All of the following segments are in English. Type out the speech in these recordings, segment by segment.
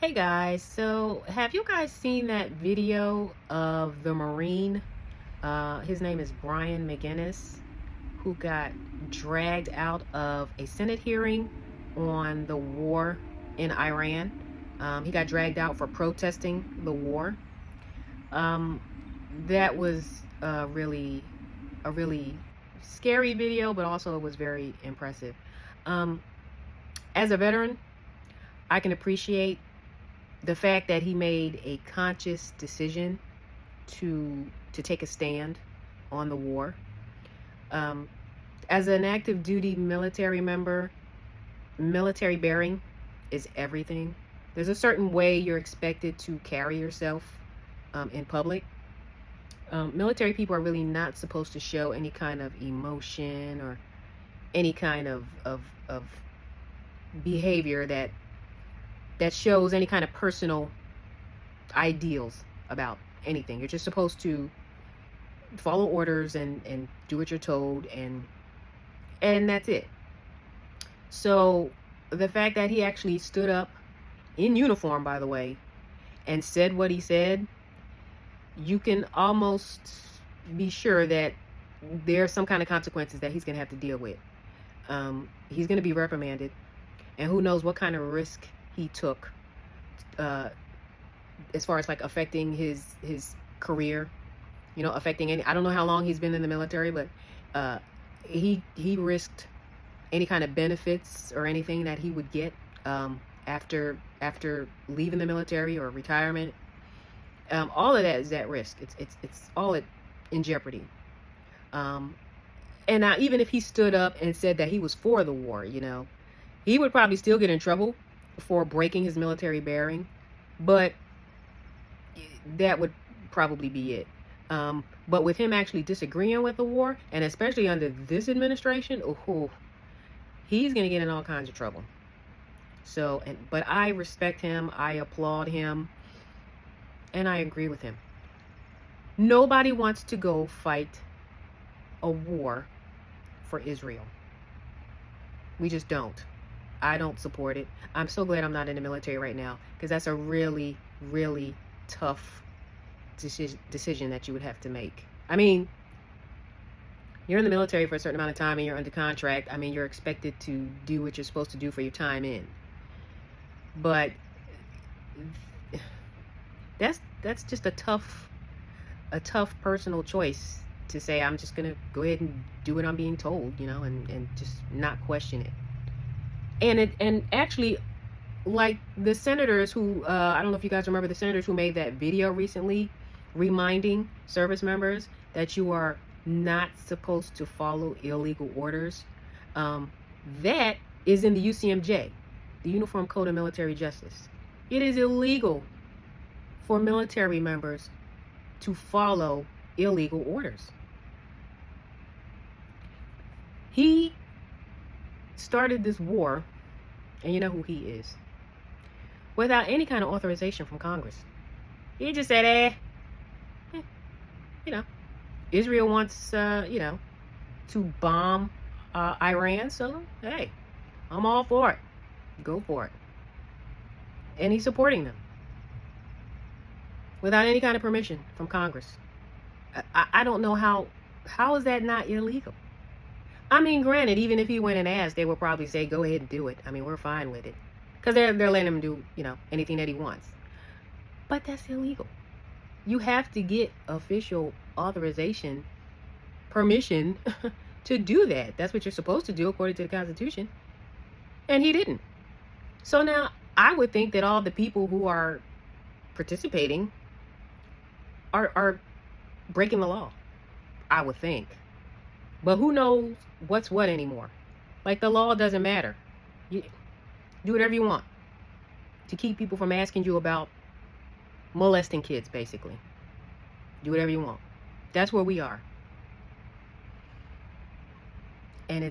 Hey guys, so have you guys seen that video of the Marine? His name is Brian McGinnis, who got dragged out of a Senate hearing on the war in Iran. He got dragged out for protesting the war. Um, that was a really scary video, but also it was very impressive. Um, as a veteran, I can appreciate the fact that he made a conscious decision to take a stand on the war. Um, as an active duty military member, military bearing is everything. There's a certain way you're expected to carry yourself in public. Military people are really not supposed to show any kind of emotion or any kind of behavior that shows any kind of personal ideals about anything. You're just supposed to follow orders and do what you're told, and that's it. So the fact that he actually stood up in uniform, by the way, and said what he said, you can almost be sure that there's some kind of consequences that he's going to have to deal with. He's going to be reprimanded, and who knows what kind of risk he took as far as like affecting his career, affecting any. I don't know how long he's been in the military, but he risked any kind of benefits or anything that he would get after leaving the military or retirement. All of that is at risk. It's all in jeopardy. And now, even if he stood up and said that he was for the war, he would probably still get in trouble for breaking his military bearing, but that would probably be it. But with him actually disagreeing with the war, and especially under this administration, he's going to get in all kinds of trouble. So, but I respect him, I applaud him, and I agree with him. Nobody wants to go fight a war for Israel. We just don't. I don't support it. I'm so glad I'm not in the military right now, because that's a really, really tough decision that you would have to make. I mean, you're in the military for a certain amount of time and you're under contract. I mean, you're expected to do what you're supposed to do for your time in. But that's just a tough personal choice to say, I'm just going to go ahead and do what I'm being told, and just not question it. And actually, like the senators who, I don't know if you guys remember the senators who made that video recently reminding service members that you are not supposed to follow illegal orders. That is in the UCMJ, the Uniform Code of Military Justice. It is illegal for military members to follow illegal orders. He started this war, and you know who he is, without any kind of authorization from Congress. He just said, Israel wants, to bomb Iran, so hey, I'm all for it. Go for it. And he's supporting them without any kind of permission from Congress. I don't know how is that not illegal? I mean, granted, even if he went and asked, they would probably say, go ahead and do it. I mean, we're fine with it. Because they're letting him do, anything that he wants. But that's illegal. You have to get official authorization, permission to do that. That's what you're supposed to do according to the Constitution. And he didn't. So now I would think that all the people who are participating are breaking the law. I would think. But who knows what's what anymore? Like, the law doesn't matter. You do whatever you want to keep people from asking you about molesting kids, basically. Do whatever you want. That's where we are. And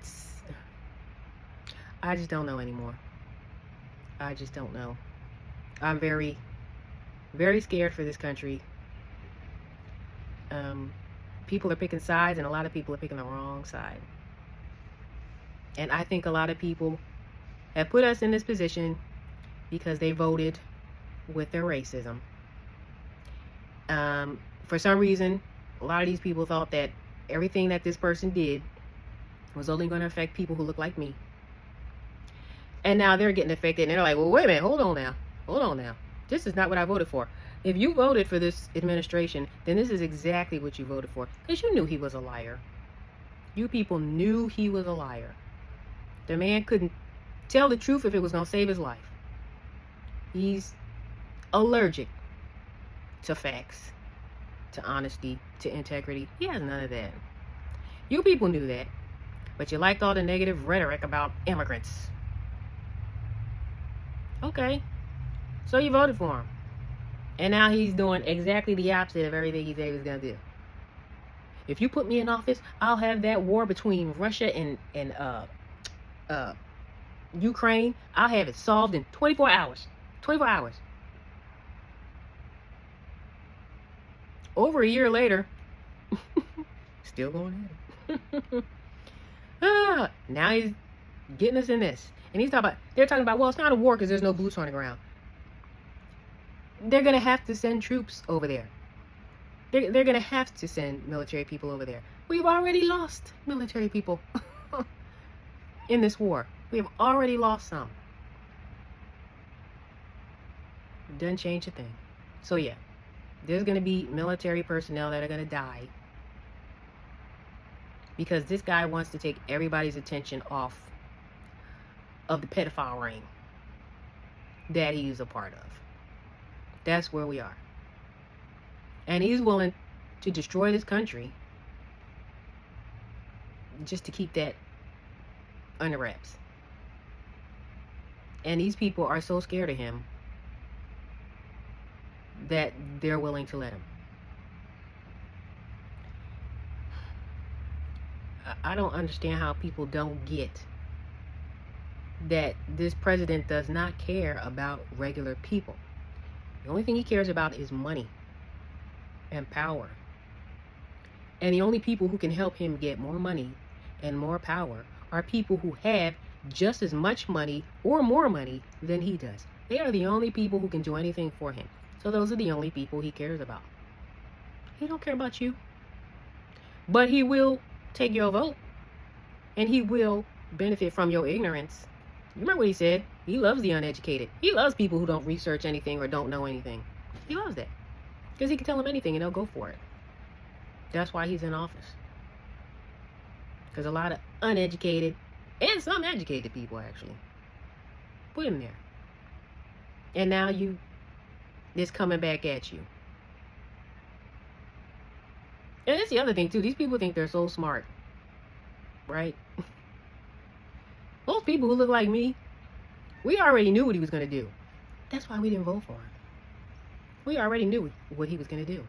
I just don't know anymore. I just don't know. I'm very, very scared for this country. People are picking sides, and a lot of people are picking the wrong side. And I think a lot of people have put us in this position because they voted with their racism. For some reason, a lot of these people thought that everything that this person did was only going to affect people who look like me. And now they're getting affected, and they're like, well, wait a minute, hold on now. This is not what I voted for. If you voted for this administration, then this is exactly what you voted for, because you knew he was a liar. You people knew he was a liar. The man couldn't tell the truth if it was going to save his life. He's allergic to facts, to honesty, to integrity. He has none of that. You people knew that, but you liked all the negative rhetoric about immigrants. Okay, so you voted for him. And now he's doing exactly the opposite of everything he said he was going to do. If you put me in office, I'll have that war between Russia and Ukraine. I'll have it solved in 24 hours. 24 hours. Over a year later, still going ahead. Now he's getting us in this. And they're talking about, well, it's not a war because there's no boots on the ground. They're going to have to send troops over there. They're going to have to send military people over there. We've already lost military people in this war. We have already lost some. Doesn't change a thing. So yeah, there's going to be military personnel that are going to die because this guy wants to take everybody's attention off of the pedophile ring that he's a part of. That's where we are. And he's willing to destroy this country just to keep that under wraps. And these people are so scared of him that they're willing to let him. I don't understand how people don't get that this president does not care about regular people. The only thing he cares about is money and power. And the only people who can help him get more money and more power are people who have just as much money or more money than he does. They are the only people who can do anything for him. So those are the only people he cares about. He don't care about you. But he will take your vote. And he will benefit from your ignorance. You remember what he said? He loves the uneducated. He loves people who don't research anything or don't know anything. He loves that. Because he can tell them anything and they'll go for it. That's why he's in office. Because a lot of uneducated and some educated people actually put him there. And now it's coming back at you. And that's the other thing too. These people think they're so smart. Right? Most people who look like me, we already knew what he was going to do. That's why we didn't vote for him. We already knew what he was going to do.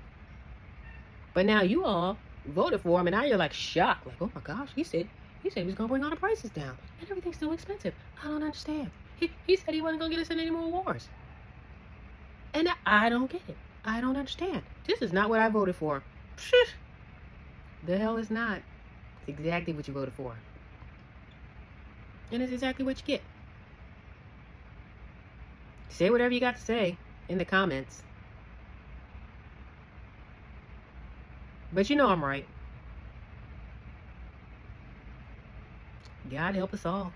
But now you all voted for him, and now you're like shocked. Like, oh my gosh, he said he was going to bring all the prices down. And everything's still expensive. I don't understand. He said he wasn't going to get us in any more wars. And I don't get it. I don't understand. This is not what I voted for. The hell is not. It's exactly what you voted for. And it's exactly what you get. Say whatever you got to say in the comments. But you know I'm right. God help us all.